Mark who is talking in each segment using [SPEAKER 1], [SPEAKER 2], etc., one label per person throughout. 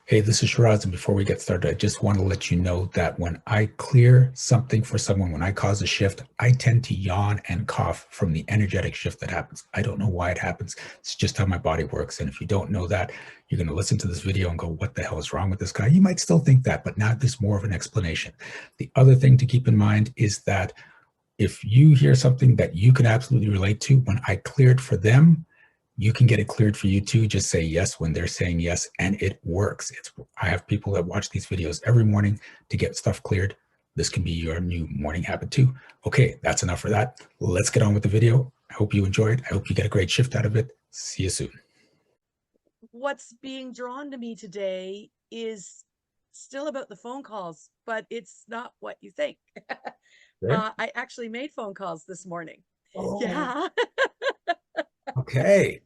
[SPEAKER 1] Hey, this is Shiraz, and before we get started, I just want to let you know that when I clear something for someone, when I cause a shift, I tend to yawn and cough from the energetic shift that happens. I don't know why it happens. It's just how my body works. And if you don't know that, you're going to listen to this video and go, what the hell is wrong with this guy? You might still think that, but now there's more of an explanation. The other thing to keep in mind is that if you hear something that you can absolutely relate to, when I cleared for them, you can get it cleared for you too. Just say yes when they're saying yes, and it works. I have people that watch these videos every morning to get stuff cleared. This can be your new morning habit too. Okay, that's enough for that. Let's get on with the video. I hope you enjoyed. I hope you get a great shift out of it. See you soon.
[SPEAKER 2] What's being drawn to me today is still about the phone calls, but it's not what you think.
[SPEAKER 1] There.
[SPEAKER 2] I actually made phone calls this morning.
[SPEAKER 1] Oh,
[SPEAKER 2] Yeah.
[SPEAKER 1] okay.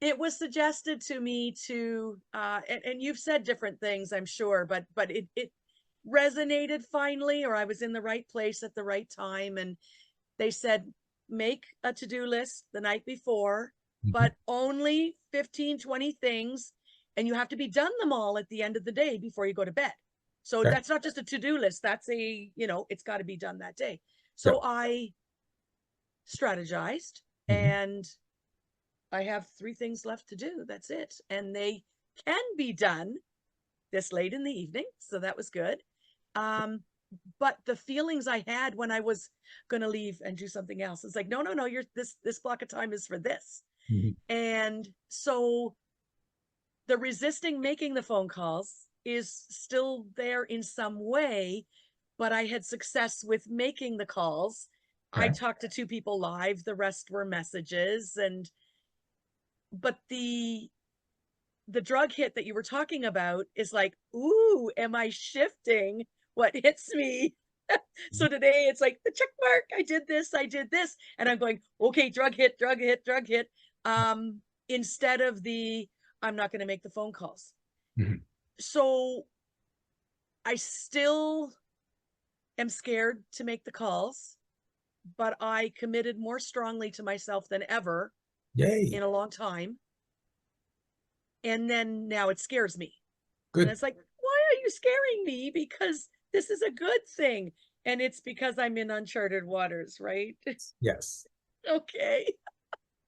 [SPEAKER 2] It was suggested to me to and you've said different things, I'm sure, but it resonated finally, or I was in the right place at the right time. And they said, make a to-do list the night before,
[SPEAKER 1] Mhm.
[SPEAKER 2] but only 15, 20 things, and you have to be done them all at the end of the day before you go to bed. So
[SPEAKER 1] Okay.
[SPEAKER 2] that's not just a to-do list, that's it's got to be done that day. So
[SPEAKER 1] Yep.
[SPEAKER 2] I strategized,
[SPEAKER 1] Mhm.
[SPEAKER 2] and I have 3 things left to do. That's it. And they can be done this late in the evening. So that was good. Um, but the feelings I had when I was going to leave and do something else, it's like, no, no, no, this block of time is for this.
[SPEAKER 1] Mhm.
[SPEAKER 2] And so the resisting making the phone calls is still there in some way, but I had success with making the calls. I
[SPEAKER 1] Okay.
[SPEAKER 2] talked to 2 people live, the rest were messages. And but the drug hit that you were talking about is like, ooh, am I shifting what hits me? So today it's like the check mark, I did this, and I'm going, okay, drug hit, drug hit, drug hit. Instead of the, I'm not going to make the phone calls.
[SPEAKER 1] Mhm.
[SPEAKER 2] So I still am scared to make the calls, but I committed more strongly to myself than ever
[SPEAKER 1] Yay.
[SPEAKER 2] in a long time. And then now it scares me. And
[SPEAKER 1] Good.
[SPEAKER 2] it's like, why are you scaring me? Because this is a good thing. And it's because I'm in uncharted waters, right?
[SPEAKER 1] Yes.
[SPEAKER 2] Okay.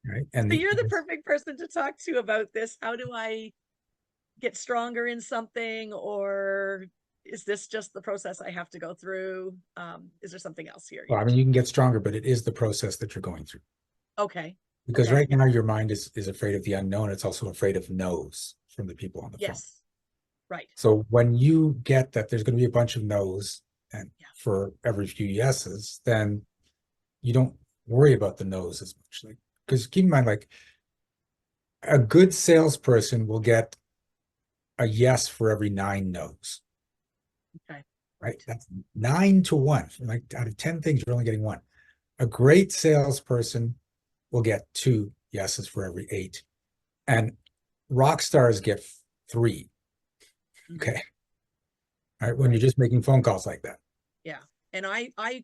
[SPEAKER 1] Right. And
[SPEAKER 2] So
[SPEAKER 1] the
[SPEAKER 2] you're the perfect person to talk to about this. How do I get stronger in something? Or is this just the process I have to go through? Is there something else here
[SPEAKER 1] well, I
[SPEAKER 2] yet?
[SPEAKER 1] mean, you can get stronger, but it is the process that you're going through.
[SPEAKER 2] Okay.
[SPEAKER 1] Because
[SPEAKER 2] Okay.
[SPEAKER 1] right now your mind is afraid of the unknown. It's also afraid of no's from the people on the phone.
[SPEAKER 2] Yes. Right.
[SPEAKER 1] So when you get that there's going to be a bunch of no's and
[SPEAKER 2] Yeah.
[SPEAKER 1] for every few yeses, then you don't worry about the no's as much. Like, because keep in mind, like a good salesperson will get a yes for every 9 no's,
[SPEAKER 2] Okay.
[SPEAKER 1] right?
[SPEAKER 2] Right.
[SPEAKER 1] That's 9 to 1. Like out of 10 things, you're only getting one. A great salesperson will get 2 yeses for every 8. And rock stars get 3.
[SPEAKER 2] Mm-hmm.
[SPEAKER 1] Okay. All right. When you're
[SPEAKER 2] Right.
[SPEAKER 1] just making phone calls like that.
[SPEAKER 2] Yeah. And I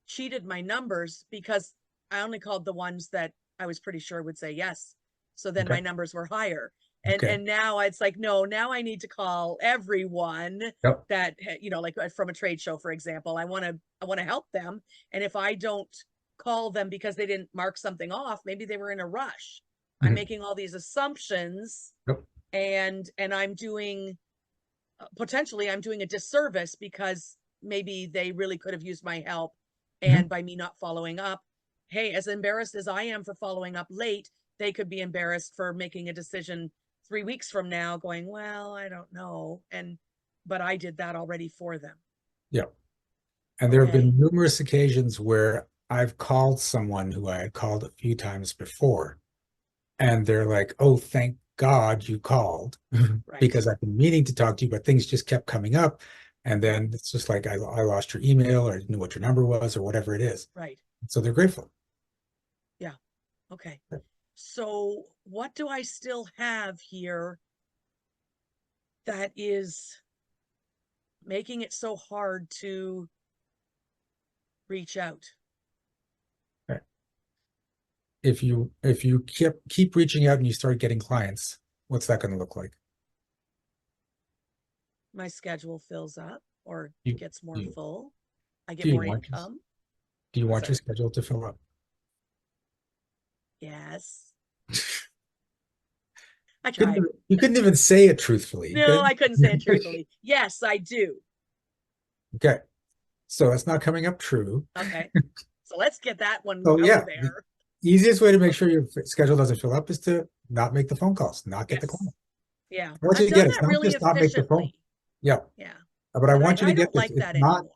[SPEAKER 2] cheated my numbers because I only called the ones that I was pretty sure would say yes. So then
[SPEAKER 1] Okay.
[SPEAKER 2] my numbers were higher. And
[SPEAKER 1] Okay.
[SPEAKER 2] and now it's like, no, now I need to call everyone
[SPEAKER 1] Yep.
[SPEAKER 2] that, like from a trade show, for example. I want to help them. And if I don't call them because they didn't mark something off, maybe they were in a rush. I'm
[SPEAKER 1] Mhm.
[SPEAKER 2] making all these assumptions,
[SPEAKER 1] Yep.
[SPEAKER 2] and I'm doing, potentially I'm doing a disservice because maybe they really could have used my help.
[SPEAKER 1] Mhm.
[SPEAKER 2] And by me not following up, hey, as embarrassed as I am for following up late, they could be embarrassed for making a decision 3 weeks from now going, well, I don't know. But I did that already for them.
[SPEAKER 1] Yep. And there have
[SPEAKER 2] Okay.
[SPEAKER 1] been numerous occasions where I've called someone who I had called a few times before, and they're like, "Oh, thank God you called,"
[SPEAKER 2] Right.
[SPEAKER 1] because I've been meaning to talk to you, but things just kept coming up. And
[SPEAKER 2] Yeah.
[SPEAKER 1] then it's just like I lost your email or I didn't know what your number was or whatever it is.
[SPEAKER 2] Right.
[SPEAKER 1] So they're grateful.
[SPEAKER 2] Yeah. Okay. So what do I still have here that is making it so hard to reach out?
[SPEAKER 1] If you keep reaching out and you start getting clients, What's that going to look like?
[SPEAKER 2] My schedule fills up or
[SPEAKER 1] You,
[SPEAKER 2] gets more
[SPEAKER 1] you,
[SPEAKER 2] full. I
[SPEAKER 1] do
[SPEAKER 2] get
[SPEAKER 1] you
[SPEAKER 2] more
[SPEAKER 1] want your,
[SPEAKER 2] income.
[SPEAKER 1] do you want your
[SPEAKER 2] Sorry.
[SPEAKER 1] schedule to fill up?
[SPEAKER 2] Yes. I
[SPEAKER 1] Couldn't
[SPEAKER 2] tried.
[SPEAKER 1] even- You couldn't even say it truthfully. You
[SPEAKER 2] No,
[SPEAKER 1] couldn't.
[SPEAKER 2] I couldn't say it truthfully. Yes, I do.
[SPEAKER 1] Okay. So it's not coming up true.
[SPEAKER 2] Okay. So let's get that one
[SPEAKER 1] So
[SPEAKER 2] out
[SPEAKER 1] yeah,
[SPEAKER 2] of
[SPEAKER 1] the
[SPEAKER 2] there.
[SPEAKER 1] easiest way to make sure your schedule doesn't fill up is to not make the phone calls, not get the
[SPEAKER 2] Yes.
[SPEAKER 1] client.
[SPEAKER 2] Yeah.
[SPEAKER 1] I want you
[SPEAKER 2] I've
[SPEAKER 1] to
[SPEAKER 2] done
[SPEAKER 1] get it. It's
[SPEAKER 2] that
[SPEAKER 1] not
[SPEAKER 2] really
[SPEAKER 1] just not make the phone.
[SPEAKER 2] efficiently.
[SPEAKER 1] Yeah.
[SPEAKER 2] Yeah.
[SPEAKER 1] But I
[SPEAKER 2] And
[SPEAKER 1] want you to
[SPEAKER 2] I
[SPEAKER 1] get
[SPEAKER 2] don't
[SPEAKER 1] this.
[SPEAKER 2] like that anymore.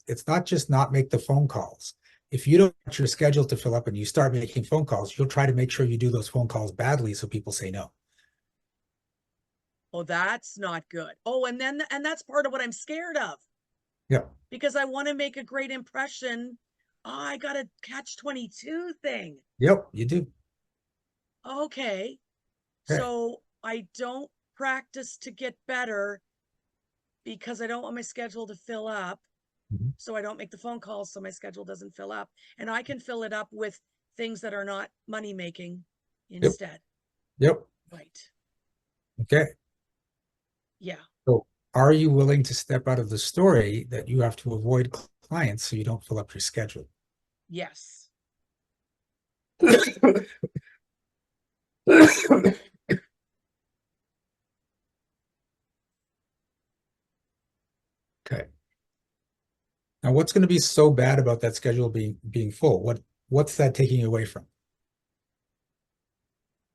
[SPEAKER 1] It's not just not make the phone calls. If you don't want your schedule to fill up and you start making phone calls, you'll try to make sure you do those phone calls badly so people say no.
[SPEAKER 2] Oh, that's not good. Oh, and that's part of what I'm scared of
[SPEAKER 1] Yeah.
[SPEAKER 2] because I want to make a great impression. Oh, I got a catch-22 thing.
[SPEAKER 1] Yep, you do.
[SPEAKER 2] Okay.
[SPEAKER 1] Okay.
[SPEAKER 2] So I don't practice to get better because I don't want my schedule to fill up.
[SPEAKER 1] Mhm.
[SPEAKER 2] So I don't make the phone calls so my schedule doesn't fill up. And I can fill it up with things that are not money making
[SPEAKER 1] Yep.
[SPEAKER 2] instead.
[SPEAKER 1] Yep.
[SPEAKER 2] Right.
[SPEAKER 1] Okay.
[SPEAKER 2] Yeah.
[SPEAKER 1] So are you willing to step out of the story that you have to avoid clients so you don't fill up your schedule?
[SPEAKER 2] Yes.
[SPEAKER 1] Okay. Now, what's going to be so bad about that schedule being full? What's that taking you away from?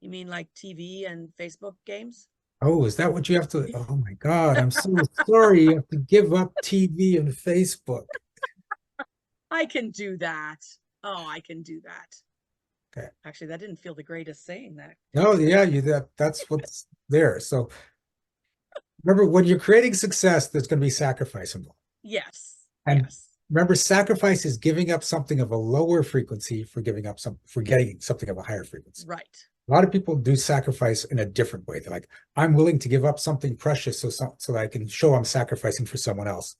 [SPEAKER 2] You mean like TV and Facebook games?
[SPEAKER 1] Oh, is that what you have to? Oh my God, I'm so sorry. You have to give up TV and Facebook.
[SPEAKER 2] I can do that. Oh, I can do that.
[SPEAKER 1] Okay.
[SPEAKER 2] Actually, that didn't feel the greatest saying that.
[SPEAKER 1] No, yeah, that's what's there. So remember, when you're creating success, there's going to be sacrifice involved.
[SPEAKER 2] Yes.
[SPEAKER 1] And
[SPEAKER 2] Yes.
[SPEAKER 1] remember, sacrifice is giving up something of a lower frequency for getting something of a higher frequency.
[SPEAKER 2] Right.
[SPEAKER 1] A lot of people do sacrifice in a different way. They're like, I'm willing to give up something precious so that I can show I'm sacrificing for someone else.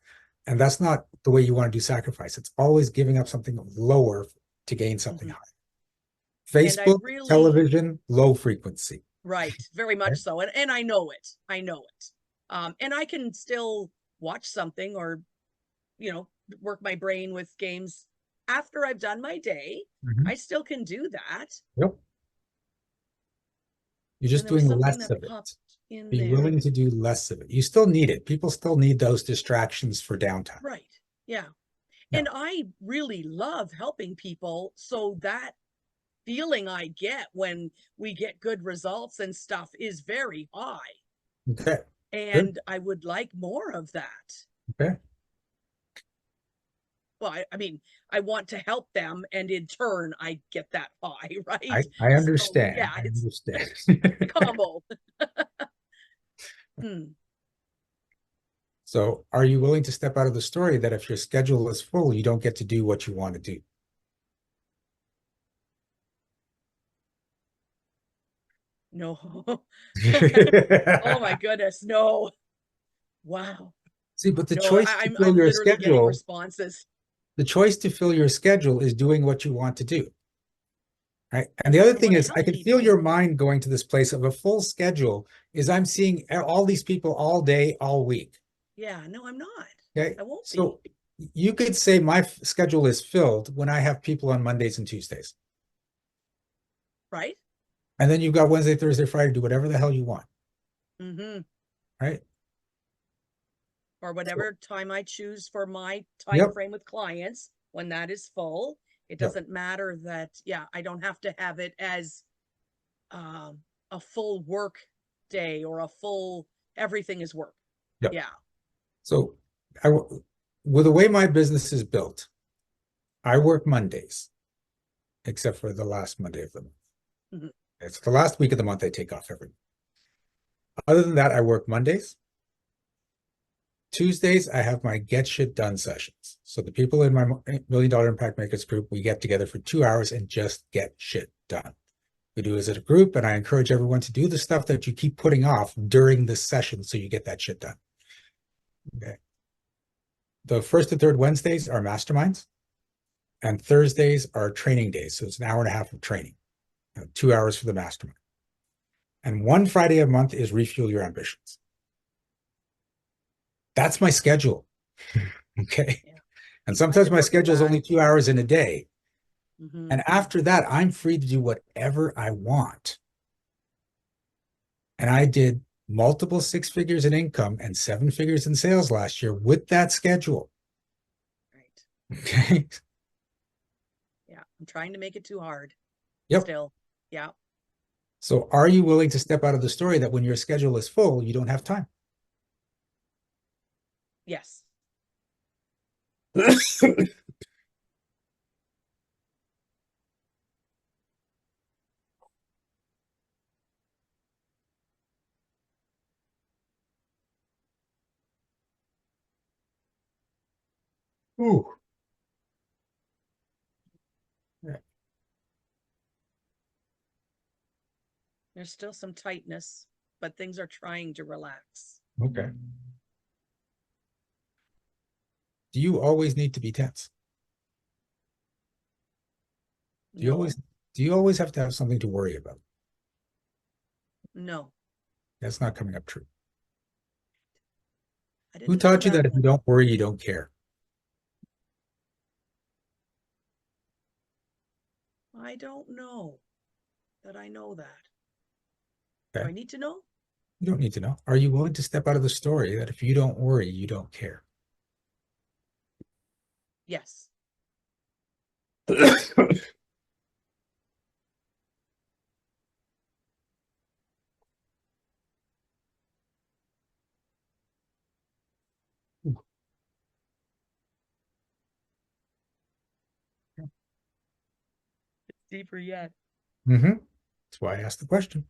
[SPEAKER 1] And that's not the way you want to do sacrifice. It's always giving up something lower to gain something
[SPEAKER 2] Mhm.
[SPEAKER 1] higher.
[SPEAKER 2] And I
[SPEAKER 1] Facebook,
[SPEAKER 2] really,
[SPEAKER 1] television, low frequency.
[SPEAKER 2] right, very much
[SPEAKER 1] Okay?
[SPEAKER 2] so. And I know it. I know it. And I can still watch something or, work my brain with games after I've done my day.
[SPEAKER 1] Mhm.
[SPEAKER 2] I still can do that.
[SPEAKER 1] Yep. You're
[SPEAKER 2] And
[SPEAKER 1] just
[SPEAKER 2] there was
[SPEAKER 1] doing
[SPEAKER 2] something
[SPEAKER 1] less
[SPEAKER 2] that
[SPEAKER 1] of it.
[SPEAKER 2] popped in
[SPEAKER 1] Be willing
[SPEAKER 2] there.
[SPEAKER 1] to do less of it. You still need it. People still need those distractions for downtime.
[SPEAKER 2] Right. Yeah.
[SPEAKER 1] Yeah.
[SPEAKER 2] And I really love helping people. So that feeling I get when we get good results and stuff is very high.
[SPEAKER 1] Okay.
[SPEAKER 2] And I would like more of that.
[SPEAKER 1] Okay.
[SPEAKER 2] Well, I mean, I want to help them, and in turn, I get that high, right?
[SPEAKER 1] I
[SPEAKER 2] So,
[SPEAKER 1] understand.
[SPEAKER 2] yeah,
[SPEAKER 1] I
[SPEAKER 2] it's
[SPEAKER 1] understand.
[SPEAKER 2] a combo. Hmm.
[SPEAKER 1] So are you willing to step out of the story that if your schedule is full, you don't get to do what you want to do?
[SPEAKER 2] No. Oh my goodness, no. Wow.
[SPEAKER 1] See, but the
[SPEAKER 2] No,
[SPEAKER 1] choice to fill
[SPEAKER 2] I'm
[SPEAKER 1] your
[SPEAKER 2] literally getting
[SPEAKER 1] schedule,
[SPEAKER 2] responses.
[SPEAKER 1] the choice to fill your schedule is doing what you want to do. Right. And the other
[SPEAKER 2] I
[SPEAKER 1] thing
[SPEAKER 2] want to
[SPEAKER 1] is, I
[SPEAKER 2] help
[SPEAKER 1] can feel
[SPEAKER 2] people.
[SPEAKER 1] your mind going to this place of a full schedule is I'm seeing all these people all day, all week.
[SPEAKER 2] Yeah, no, I'm not.
[SPEAKER 1] Okay.
[SPEAKER 2] I won't be.
[SPEAKER 1] So you could say my schedule is filled when I have people on Mondays and Tuesdays.
[SPEAKER 2] Right?
[SPEAKER 1] And then you've got Wednesday, Thursday, Friday, do whatever the hell you want.
[SPEAKER 2] Mm-hmm.
[SPEAKER 1] Right.
[SPEAKER 2] Or whatever time I choose for my time
[SPEAKER 1] Yep.
[SPEAKER 2] frame with clients when that is full. It
[SPEAKER 1] Yep.
[SPEAKER 2] doesn't matter that, yeah, I don't have to have it as a full work day or a full everything is work.
[SPEAKER 1] Yep.
[SPEAKER 2] Yeah.
[SPEAKER 1] So with the way my business is built, I work Mondays, except for the last Monday of the month.
[SPEAKER 2] Mhm.
[SPEAKER 1] It's the last week of the month I take off every month. Other than that, I work Mondays. Tuesdays, I have my Get Shit Done sessions. So the people in my $1 Million Impact Makers group, we get together for 2 hours and just get shit done. We do it as a group, and I encourage everyone to do the stuff that you keep putting off during the session so you get that shit done. Okay. The first and third Wednesdays are masterminds, and Thursdays are training days. So it's an hour and a half of training, 2 hours for the mastermind. And one Friday a month is Refuel Your Ambitions. That's my schedule. Okay.
[SPEAKER 2] Yeah.
[SPEAKER 1] And
[SPEAKER 2] I've
[SPEAKER 1] sometimes
[SPEAKER 2] been
[SPEAKER 1] my
[SPEAKER 2] working
[SPEAKER 1] schedule is
[SPEAKER 2] that.
[SPEAKER 1] only 2 hours in a day.
[SPEAKER 2] Mhm.
[SPEAKER 1] And after that, I'm free to do whatever I want. And I did multiple 6 figures in income and 7 figures in sales last year with that schedule.
[SPEAKER 2] Right.
[SPEAKER 1] Okay.
[SPEAKER 2] Yeah. I'm trying to make it too hard.
[SPEAKER 1] Yep.
[SPEAKER 2] Still. Yeah.
[SPEAKER 1] So are you willing to step out of the story that when your schedule is full, you don't have time?
[SPEAKER 2] Yes.
[SPEAKER 1] Ooh. Yeah.
[SPEAKER 2] There's still some tightness, but things are trying to relax.
[SPEAKER 1] Okay. Do you always need to be tense? Do you always
[SPEAKER 2] No.
[SPEAKER 1] do you always have to have something to worry about?
[SPEAKER 2] No.
[SPEAKER 1] That's not coming up true.
[SPEAKER 2] I
[SPEAKER 1] Who
[SPEAKER 2] didn't know
[SPEAKER 1] taught you
[SPEAKER 2] that
[SPEAKER 1] that if you
[SPEAKER 2] one.
[SPEAKER 1] don't worry, you don't care?
[SPEAKER 2] I don't know that I know that. Do
[SPEAKER 1] Okay.
[SPEAKER 2] I need to know?
[SPEAKER 1] You don't need to know. Are you willing to step out of the story that if you don't worry, you don't care?
[SPEAKER 2] Yes. Deeper yet.
[SPEAKER 1] Mm-hmm. That's why I asked the question.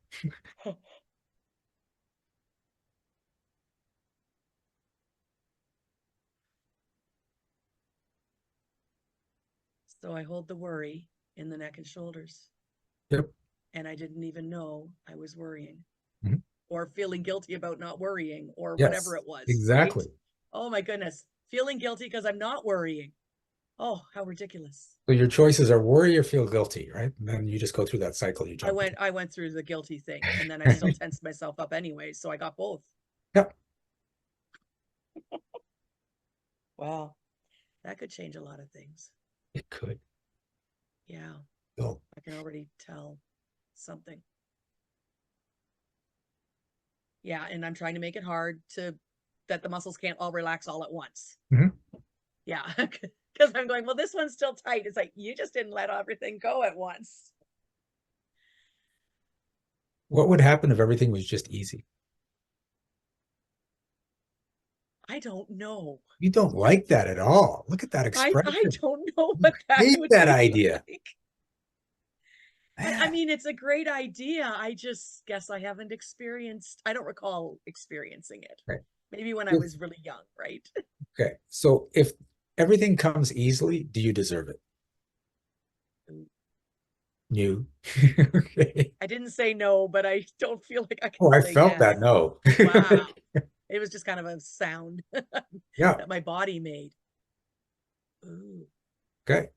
[SPEAKER 2] So I hold the worry in the neck and shoulders.
[SPEAKER 1] Yep.
[SPEAKER 2] And I didn't even know I was worrying
[SPEAKER 1] Mhm.
[SPEAKER 2] or feeling guilty about not worrying or whatever
[SPEAKER 1] Yes,
[SPEAKER 2] it was, right?
[SPEAKER 1] exactly.
[SPEAKER 2] Oh my goodness. Feeling guilty because I'm not worrying. Oh, how ridiculous.
[SPEAKER 1] So your choices are worry or feel guilty, right? And then you just go through that cycle you
[SPEAKER 2] I
[SPEAKER 1] jump
[SPEAKER 2] went
[SPEAKER 1] between.
[SPEAKER 2] I went through the guilty thing and then I still tensed myself up anyway, so I got both.
[SPEAKER 1] Yep,
[SPEAKER 2] Wow. That could change a lot of things.
[SPEAKER 1] it could.
[SPEAKER 2] Yeah.
[SPEAKER 1] So,
[SPEAKER 2] I can already tell something. Yeah, and I'm trying to make it hard to that the muscles can't all relax all at once.
[SPEAKER 1] mhm.
[SPEAKER 2] Yeah, because I'm going, well, this one's still tight. It's like you just didn't let everything go at once.
[SPEAKER 1] What would happen if everything was just easy?
[SPEAKER 2] I don't know.
[SPEAKER 1] You don't like that at all. Look at that
[SPEAKER 2] I
[SPEAKER 1] expression.
[SPEAKER 2] don't know
[SPEAKER 1] You
[SPEAKER 2] what that
[SPEAKER 1] hate
[SPEAKER 2] would
[SPEAKER 1] that
[SPEAKER 2] be
[SPEAKER 1] idea.
[SPEAKER 2] like. I
[SPEAKER 1] Man,
[SPEAKER 2] mean, it's a great idea. I just guess I haven't experienced. I don't recall experiencing it.
[SPEAKER 1] okay.
[SPEAKER 2] Maybe when I
[SPEAKER 1] If,
[SPEAKER 2] was really young, right?
[SPEAKER 1] okay. So if everything comes easily, do you deserve it? You. Okay.
[SPEAKER 2] I didn't say no, but I don't feel like I
[SPEAKER 1] Oh,
[SPEAKER 2] can
[SPEAKER 1] I
[SPEAKER 2] say
[SPEAKER 1] felt
[SPEAKER 2] yes.
[SPEAKER 1] that no.
[SPEAKER 2] Wow. It was just kind of a sound
[SPEAKER 1] Yeah.
[SPEAKER 2] that my body made. Ooh.
[SPEAKER 1] Okay.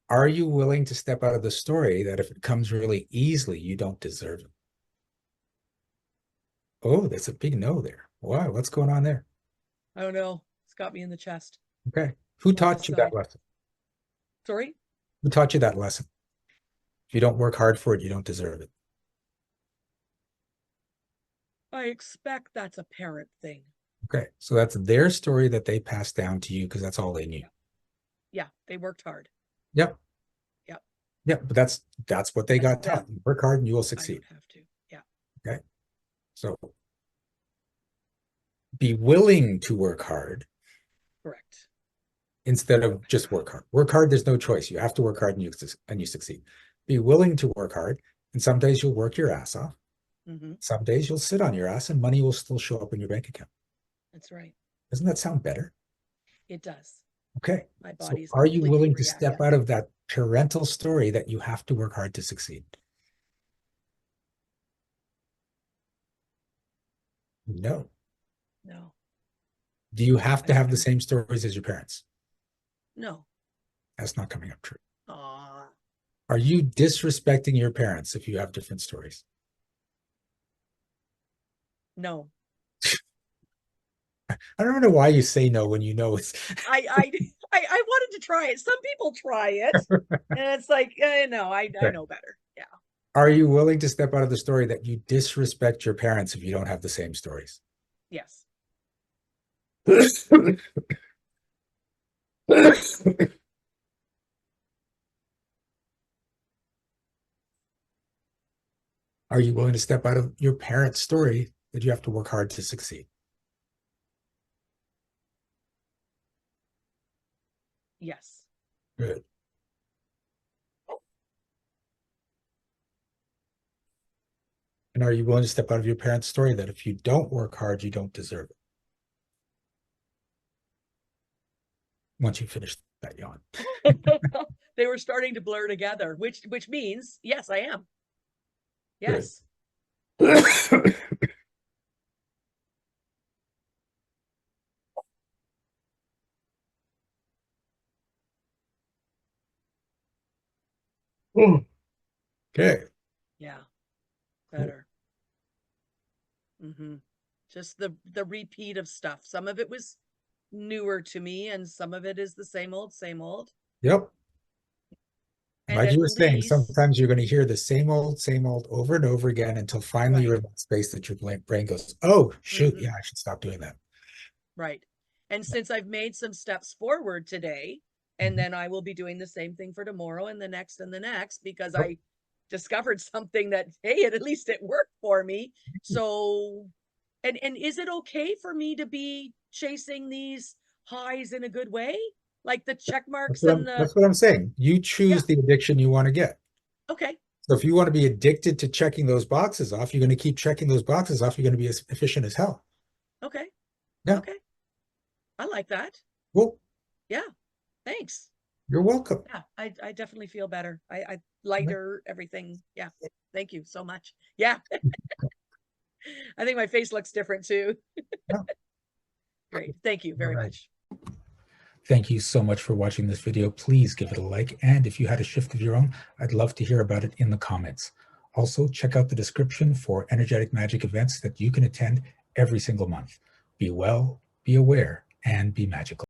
[SPEAKER 1] Are you willing to step out of the story that if it comes really easily, you don't deserve it? Oh, that's a big no there. Wow, what's going on there?
[SPEAKER 2] I don't know. It's got me in the chest.
[SPEAKER 1] Okay. Who
[SPEAKER 2] Won't
[SPEAKER 1] taught you that
[SPEAKER 2] decide.
[SPEAKER 1] lesson?
[SPEAKER 2] Sorry?
[SPEAKER 1] Who taught you that lesson? If you don't work hard for it, you don't deserve it.
[SPEAKER 2] I expect that's a parent thing.
[SPEAKER 1] Okay. So that's their story that they passed down to you because that's all they knew.
[SPEAKER 2] Yeah, they worked hard.
[SPEAKER 1] Yep.
[SPEAKER 2] Yep.
[SPEAKER 1] Yep. But that's what they
[SPEAKER 2] That's
[SPEAKER 1] got taught.
[SPEAKER 2] them.
[SPEAKER 1] Work hard and you will
[SPEAKER 2] I
[SPEAKER 1] succeed.
[SPEAKER 2] don't have to. Yeah.
[SPEAKER 1] Okay. So be willing to work hard
[SPEAKER 2] Correct.
[SPEAKER 1] instead of just work hard. Work hard, there's no choice. You have to work hard and you succeed. Be willing to work hard. And some days you'll work your ass off.
[SPEAKER 2] Mm-hmm.
[SPEAKER 1] Some days you'll sit on your ass and money will still show up in your bank account.
[SPEAKER 2] That's right.
[SPEAKER 1] Doesn't that sound better?
[SPEAKER 2] It does.
[SPEAKER 1] Okay.
[SPEAKER 2] My
[SPEAKER 1] So
[SPEAKER 2] body's
[SPEAKER 1] are you
[SPEAKER 2] completely
[SPEAKER 1] willing to step
[SPEAKER 2] yeah.
[SPEAKER 1] out of that parental story that you have to work hard to succeed? No.
[SPEAKER 2] No.
[SPEAKER 1] Do you have
[SPEAKER 2] I
[SPEAKER 1] to have
[SPEAKER 2] don't.
[SPEAKER 1] the same stories as your parents?
[SPEAKER 2] No.
[SPEAKER 1] That's not coming up true.
[SPEAKER 2] Aw.
[SPEAKER 1] Are you disrespecting your parents if you have different stories?
[SPEAKER 2] No.
[SPEAKER 1] I don't know why you say no when you know it's.
[SPEAKER 2] I wanted to try it. Some people try it, and it's like, no, I know better. Yeah.
[SPEAKER 1] Are you willing to step out of the story that you disrespect your parents if you don't have the same stories?
[SPEAKER 2] Yes.
[SPEAKER 1] Are you willing to step out of your parents' story that you have to work hard to succeed?
[SPEAKER 2] Yes.
[SPEAKER 1] Good. And are you willing to step out of your parents' story that if you don't work hard, you don't deserve it? Once you finish that yawn.
[SPEAKER 2] They were starting to blur together, which means yes, I am.
[SPEAKER 1] Good.
[SPEAKER 2] Yes.
[SPEAKER 1] Okay.
[SPEAKER 2] Yeah. Better. Mm-hmm. Just the repeat of stuff. Some of it was newer to me, and some of it is the same old, same old.
[SPEAKER 1] Yep.
[SPEAKER 2] And
[SPEAKER 1] Like
[SPEAKER 2] at
[SPEAKER 1] you were saying,
[SPEAKER 2] least,
[SPEAKER 1] sometimes you're going to hear the same old over and over again until finally
[SPEAKER 2] right.
[SPEAKER 1] you're in that space that your brain goes, oh, shoot,
[SPEAKER 2] Mm-hmm.
[SPEAKER 1] yeah, I should stop doing that.
[SPEAKER 2] Right. And since I've made some steps forward today, and
[SPEAKER 1] Mhm.
[SPEAKER 2] then I will be doing the same thing for tomorrow and the next, because
[SPEAKER 1] Yep.
[SPEAKER 2] I discovered something that, hey, at least it worked for me. So, and is it okay for me to be chasing these highs in a good way? Like the check marks and the,
[SPEAKER 1] That's what I'm saying. You
[SPEAKER 2] yeah,
[SPEAKER 1] choose the addiction you want to get.
[SPEAKER 2] okay,
[SPEAKER 1] So if you want to be addicted to checking those boxes off, you're going to keep checking those boxes off. You're going to be as efficient as hell.
[SPEAKER 2] okay,
[SPEAKER 1] Yeah.
[SPEAKER 2] okay. I like that.
[SPEAKER 1] Well,
[SPEAKER 2] Yeah, thanks.
[SPEAKER 1] you're welcome.
[SPEAKER 2] Yeah, I definitely feel better. I
[SPEAKER 1] Yeah.
[SPEAKER 2] lighter, everything. Yeah, thank you so much. Yeah. I think my face looks different too.
[SPEAKER 1] Yeah.
[SPEAKER 2] Great. Thank you
[SPEAKER 1] All
[SPEAKER 2] very
[SPEAKER 1] right.
[SPEAKER 2] much.
[SPEAKER 1] Thank you so much for watching this video. Please give it a like. And if you had a shift of your own, I'd love to hear about it in the comments. Also, check out the description for energetic magic events that you can attend every single month. Be well, be aware, and be magical.